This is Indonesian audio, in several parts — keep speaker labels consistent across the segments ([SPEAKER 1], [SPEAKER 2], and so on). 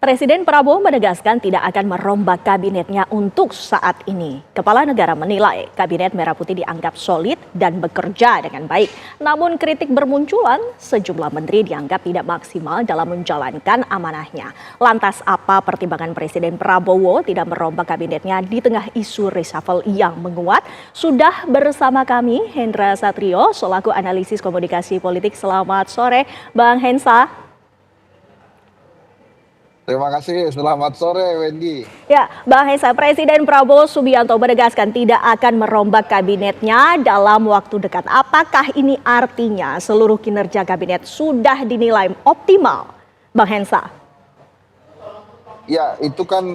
[SPEAKER 1] Presiden Prabowo menegaskan tidak akan merombak kabinetnya untuk saat ini. Kepala negara menilai kabinet Merah Putih dianggap solid dan bekerja dengan baik. Namun kritik bermunculan, sejumlah menteri dianggap tidak maksimal dalam menjalankan amanahnya. Lantas apa pertimbangan Presiden Prabowo tidak merombak kabinetnya di tengah isu reshuffle yang menguat? Sudah bersama kami Hendra Satrio selaku analisis komunikasi politik. Selamat sore Bang Hensa.
[SPEAKER 2] Terima kasih, selamat sore Wendy.
[SPEAKER 1] Ya, Bang Hesa, Presiden Prabowo Subianto menegaskan tidak akan merombak kabinetnya dalam waktu dekat. Apakah ini artinya seluruh kinerja kabinet sudah dinilai optimal, Bang Hensa?
[SPEAKER 2] Ya, itu kan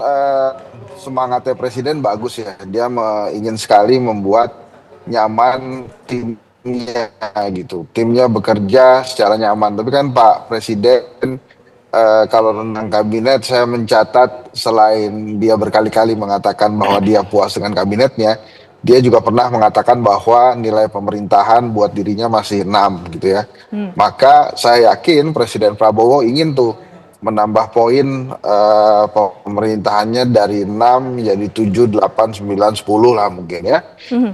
[SPEAKER 2] semangatnya Presiden bagus ya. Dia ingin sekali membuat nyaman timnya gitu. Timnya bekerja secara nyaman. Tapi kan Pak Presiden kalau tentang kabinet, saya mencatat selain dia berkali-kali mengatakan bahwa dia puas dengan kabinetnya, dia juga pernah mengatakan bahwa nilai pemerintahan buat dirinya masih 6 gitu ya. Maka saya yakin Presiden Prabowo ingin tuh menambah poin pemerintahannya dari 6 menjadi 7, 8, 9, 10 lah mungkin ya.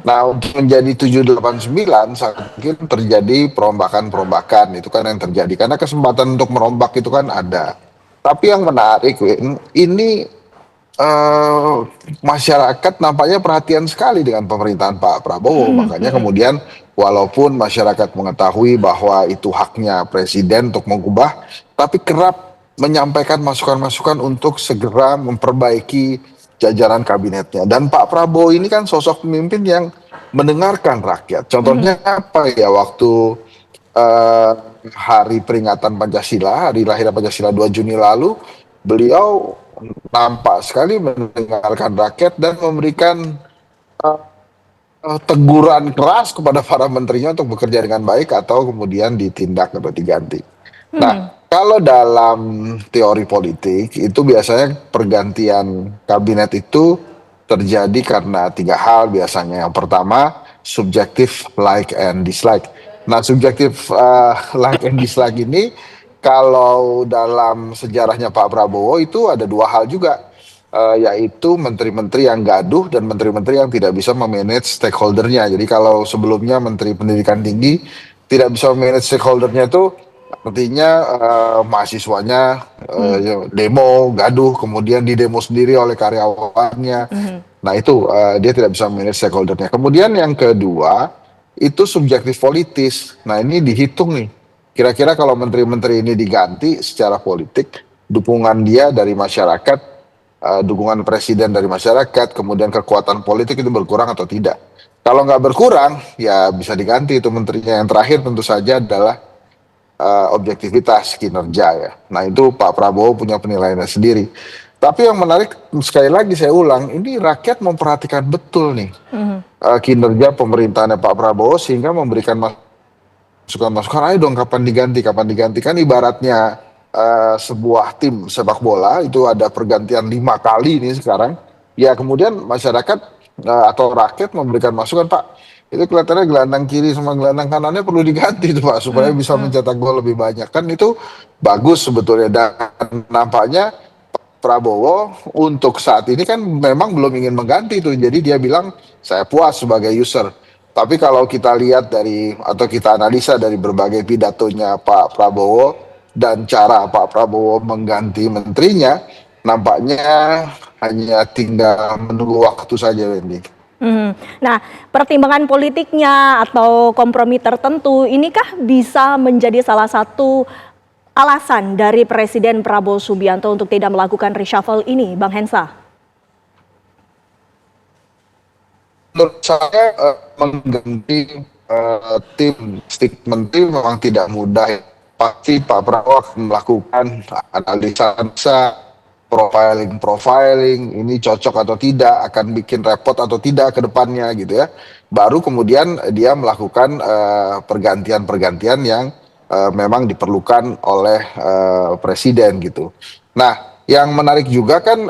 [SPEAKER 2] Nah, untuk menjadi 7, 8, 9 saya mungkin terjadi perombakan-perombakan, itu kan yang terjadi. Karena kesempatan untuk merombak itu kan ada. Tapi yang menarik, Win, ini masyarakat nampaknya perhatian sekali dengan pemerintahan Pak Prabowo. Makanya kemudian walaupun masyarakat mengetahui bahwa itu haknya Presiden untuk mengubah, tapi kerap menyampaikan masukan-masukan untuk segera memperbaiki jajaran kabinetnya. Dan Pak Prabowo ini kan sosok pemimpin yang mendengarkan rakyat. Contohnya apa ya, waktu hari peringatan Pancasila, hari lahir Pancasila 2 Juni lalu, beliau nampak sekali mendengarkan rakyat dan memberikan teguran keras kepada para menterinya untuk bekerja dengan baik atau kemudian ditindak atau diganti. Nah, kalau dalam teori politik itu biasanya pergantian kabinet itu terjadi karena 3 hal biasanya. Yang pertama, subjektif like and dislike. Nah, subjektif like and dislike ini kalau dalam sejarahnya Pak Prabowo itu ada 2 hal juga, yaitu menteri-menteri yang gaduh dan menteri-menteri yang tidak bisa memanage stakeholdernya. Jadi kalau sebelumnya Menteri Pendidikan Tinggi tidak bisa memanage stakeholdernya itu artinya mahasiswanya demo, gaduh, kemudian didemo sendiri oleh karyawannya. Nah itu dia tidak bisa memanage stakeholdernya. Kemudian yang kedua, itu subjektif politis. Nah ini dihitung nih. Kira-kira kalau menteri-menteri ini diganti secara politik, dukungan dia dari masyarakat, dukungan presiden dari masyarakat, kemudian kekuatan politik itu berkurang atau tidak. Kalau nggak berkurang, ya bisa diganti itu menterinya. Yang terakhir tentu saja adalah objektivitas kinerja ya. Nah itu Pak Prabowo punya penilaiannya sendiri. Tapi yang menarik, sekali lagi saya ulang, ini rakyat memperhatikan betul nih kinerja pemerintahannya Pak Prabowo sehingga memberikan masukan-masukan, ayo dong kapan diganti kan ibaratnya sebuah tim sepak bola itu ada pergantian 5 kali nih sekarang. Ya kemudian masyarakat atau rakyat memberikan masukan, Pak, itu kelihatannya gelandang kiri sama gelandang kanannya perlu diganti tuh Pak supaya bisa mencetak gol lebih banyak. Kan itu bagus sebetulnya, dan nampaknya Prabowo untuk saat ini kan memang belum ingin mengganti itu. Jadi dia bilang saya puas sebagai user. Tapi kalau kita lihat dari atau kita analisa dari berbagai pidatonya Pak Prabowo dan cara Pak Prabowo mengganti menterinya, nampaknya hanya tinggal menunggu waktu saja, Wendy.
[SPEAKER 1] Nah, pertimbangan politiknya atau kompromi tertentu, inikah bisa menjadi salah satu alasan dari Presiden Prabowo Subianto untuk tidak melakukan reshuffle ini, Bang Hensa?
[SPEAKER 2] Menurut saya mengganti tim menteri memang tidak mudah. Pasti Pak Prabowo akan melakukan analisa, profiling, ini cocok atau tidak, akan bikin repot atau tidak ke depannya gitu ya. Baru kemudian dia melakukan pergantian-pergantian yang memang diperlukan oleh presiden gitu. Nah, yang menarik juga kan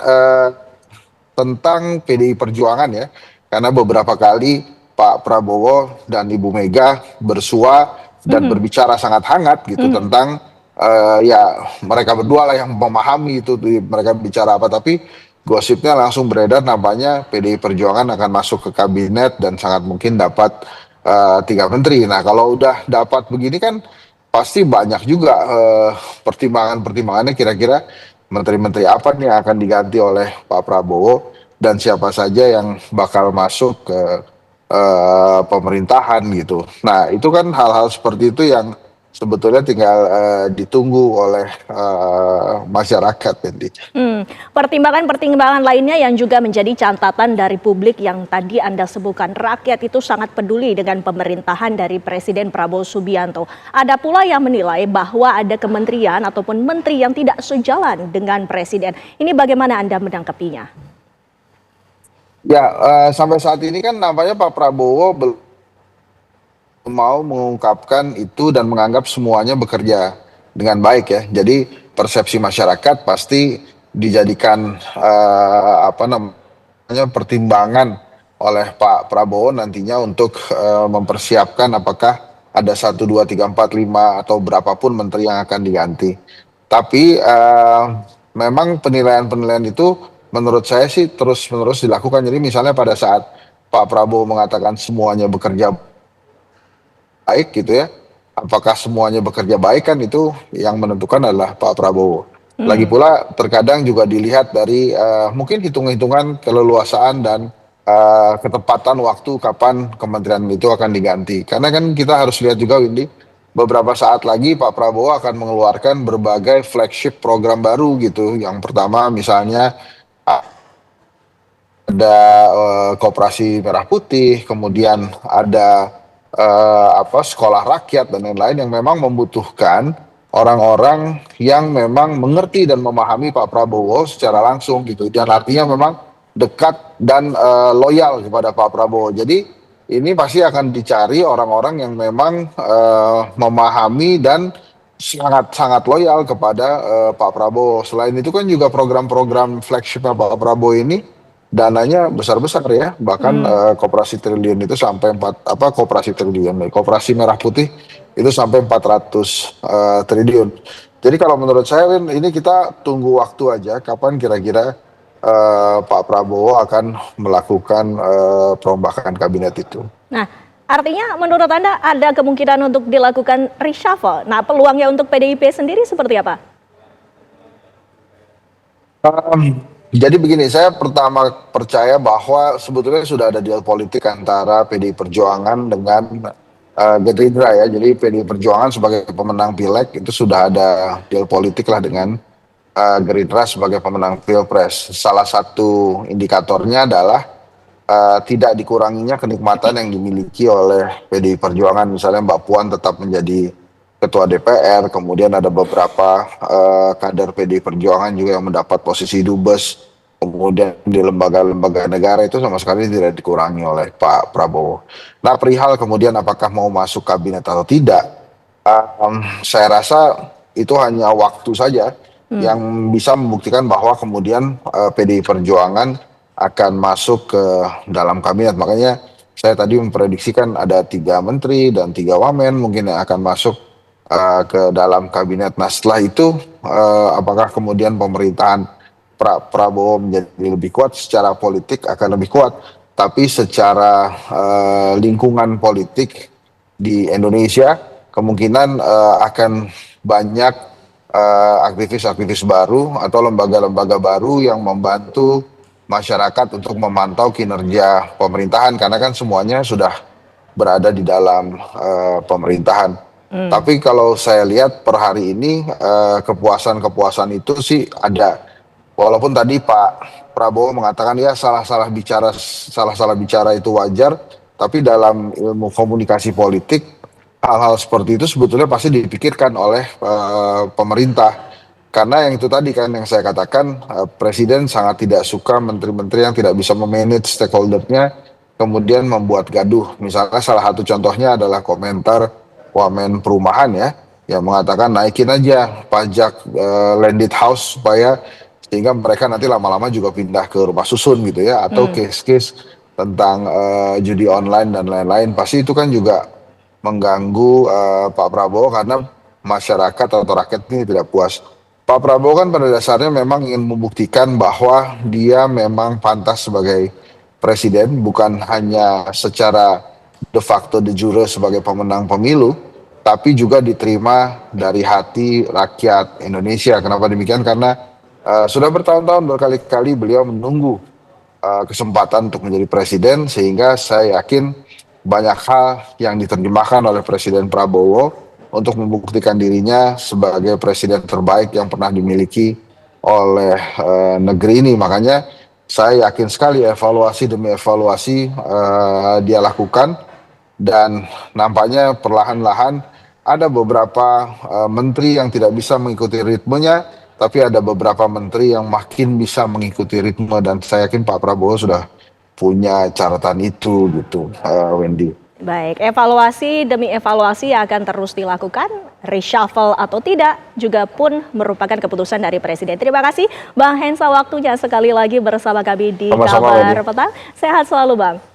[SPEAKER 2] tentang PDI Perjuangan ya, karena beberapa kali Pak Prabowo dan Ibu Mega bersua dan berbicara sangat hangat gitu tentang ya mereka berdua lah yang memahami itu mereka bicara apa, tapi gosipnya langsung beredar nampaknya PDI Perjuangan akan masuk ke kabinet dan sangat mungkin dapat 3 menteri. Nah kalau udah dapat begini kan pasti banyak juga pertimbangan-pertimbangannya, kira-kira menteri-menteri apa nih yang akan diganti oleh Pak Prabowo dan siapa saja yang bakal masuk ke pemerintahan gitu. Nah itu kan hal-hal seperti itu yang sebetulnya tinggal ditunggu oleh masyarakat, Fendi.
[SPEAKER 1] Pertimbangan-pertimbangan lainnya yang juga menjadi catatan dari publik yang tadi Anda sebutkan, rakyat itu sangat peduli dengan pemerintahan dari Presiden Prabowo Subianto. Ada pula yang menilai bahwa ada kementerian ataupun menteri yang tidak sejalan dengan Presiden. Ini bagaimana Anda menanggapinya?
[SPEAKER 2] Ya, sampai saat ini kan nampaknya Pak Prabowo belum mau mengungkapkan itu dan menganggap semuanya bekerja dengan baik ya. Jadi persepsi masyarakat pasti dijadikan apa namanya pertimbangan oleh Pak Prabowo nantinya untuk mempersiapkan apakah ada 1, 2, 3, 4, 5 atau berapapun menteri yang akan diganti. Tapi memang penilaian-penilaian itu menurut saya sih terus-menerus dilakukan. Jadi misalnya pada saat Pak Prabowo mengatakan semuanya bekerja baik gitu ya. Apakah semuanya bekerja baik kan itu yang menentukan adalah Pak Prabowo. Lagi pula terkadang juga dilihat dari mungkin hitung-hitungan keleluasaan dan ketepatan waktu kapan kementerian itu akan diganti. Karena kan kita harus lihat juga Windy, beberapa saat lagi Pak Prabowo akan mengeluarkan berbagai flagship program baru gitu. Yang pertama misalnya ada Koperasi Merah Putih, kemudian ada apa sekolah rakyat dan lain-lain yang memang membutuhkan orang-orang yang memang mengerti dan memahami Pak Prabowo secara langsung gitu. Dan artinya memang dekat dan loyal kepada Pak Prabowo. Jadi ini pasti akan dicari orang-orang yang memang memahami dan sangat-sangat loyal kepada Pak Prabowo. Selain itu kan juga program-program flagshipnya Pak Prabowo ini dananya besar-besar ya, bahkan koperasi triliun itu sampai koperasi triliun, koperasi merah putih itu sampai 400 triliun. Jadi kalau menurut saya Win, ini kita tunggu waktu aja kapan kira-kira Pak Prabowo akan melakukan perombakan kabinet itu.
[SPEAKER 1] Nah, artinya menurut Anda ada kemungkinan untuk dilakukan reshuffle. Nah, peluangnya untuk PDIP sendiri seperti apa?
[SPEAKER 2] Jadi begini, saya pertama percaya bahwa sebetulnya sudah ada deal politik antara PDI Perjuangan dengan Gerindra ya. Jadi PDI Perjuangan sebagai pemenang Pileg itu sudah ada deal politik lah dengan Gerindra sebagai pemenang Pilpres. Salah satu indikatornya adalah tidak dikuranginya kenikmatan yang dimiliki oleh PDI Perjuangan. Misalnya Mbak Puan tetap menjadi Ketua DPR, kemudian ada beberapa kader PDI Perjuangan juga yang mendapat posisi dubes, kemudian di lembaga-lembaga negara itu sama sekali tidak dikurangi oleh Pak Prabowo. Nah perihal kemudian apakah mau masuk kabinet atau tidak, saya rasa itu hanya waktu saja yang bisa membuktikan bahwa kemudian PDI Perjuangan akan masuk ke dalam kabinet. Makanya saya tadi memprediksikan ada 3 menteri dan 3 wamen mungkin yang akan masuk ke dalam kabinet. Nah setelah itu apakah kemudian pemerintahan Prabowo menjadi lebih kuat secara politik akan lebih kuat, tapi secara lingkungan politik di Indonesia kemungkinan akan banyak aktivis-aktivis baru atau lembaga-lembaga baru yang membantu masyarakat untuk memantau kinerja pemerintahan karena kan semuanya sudah berada di dalam pemerintahan. Tapi kalau saya lihat per hari ini kepuasan-kepuasan itu sih ada. Walaupun tadi Pak Prabowo mengatakan ya salah-salah bicara itu wajar, tapi dalam ilmu komunikasi politik hal-hal seperti itu sebetulnya pasti dipikirkan oleh pemerintah. Karena yang itu tadi kan yang saya katakan presiden sangat tidak suka menteri-menteri yang tidak bisa memanage stakeholdernya kemudian membuat gaduh. Misalnya salah satu contohnya adalah komentar Wamen Perumahan ya yang mengatakan naikin aja pajak landed house supaya sehingga mereka nanti lama-lama juga pindah ke rumah susun gitu ya atau case-case tentang judi online dan lain-lain pasti itu kan juga mengganggu Pak Prabowo karena masyarakat atau rakyat ini tidak puas. Pak Prabowo kan pada dasarnya memang ingin membuktikan bahwa dia memang pantas sebagai presiden, bukan hanya secara de facto de jure sebagai pemenang pemilu, tapi juga diterima dari hati rakyat Indonesia. Kenapa demikian? Karena sudah bertahun-tahun berkali-kali beliau menunggu kesempatan untuk menjadi presiden, sehingga saya yakin banyak hal yang diterjemahkan oleh Presiden Prabowo untuk membuktikan dirinya sebagai presiden terbaik yang pernah dimiliki oleh negeri ini. Makanya saya yakin sekali evaluasi demi evaluasi dia lakukan, dan nampaknya perlahan-lahan ada beberapa menteri yang tidak bisa mengikuti ritmenya, tapi ada beberapa menteri yang makin bisa mengikuti ritme, dan saya yakin Pak Prabowo sudah punya catatan itu gitu, Wendy.
[SPEAKER 1] Baik, evaluasi demi evaluasi akan terus dilakukan, reshuffle atau tidak juga pun merupakan keputusan dari Presiden. Terima kasih Bang Hensa waktunya sekali lagi bersama kami di
[SPEAKER 2] Sama-sama,
[SPEAKER 1] Kabar
[SPEAKER 2] Wendy.
[SPEAKER 1] Petang. Sehat selalu Bang.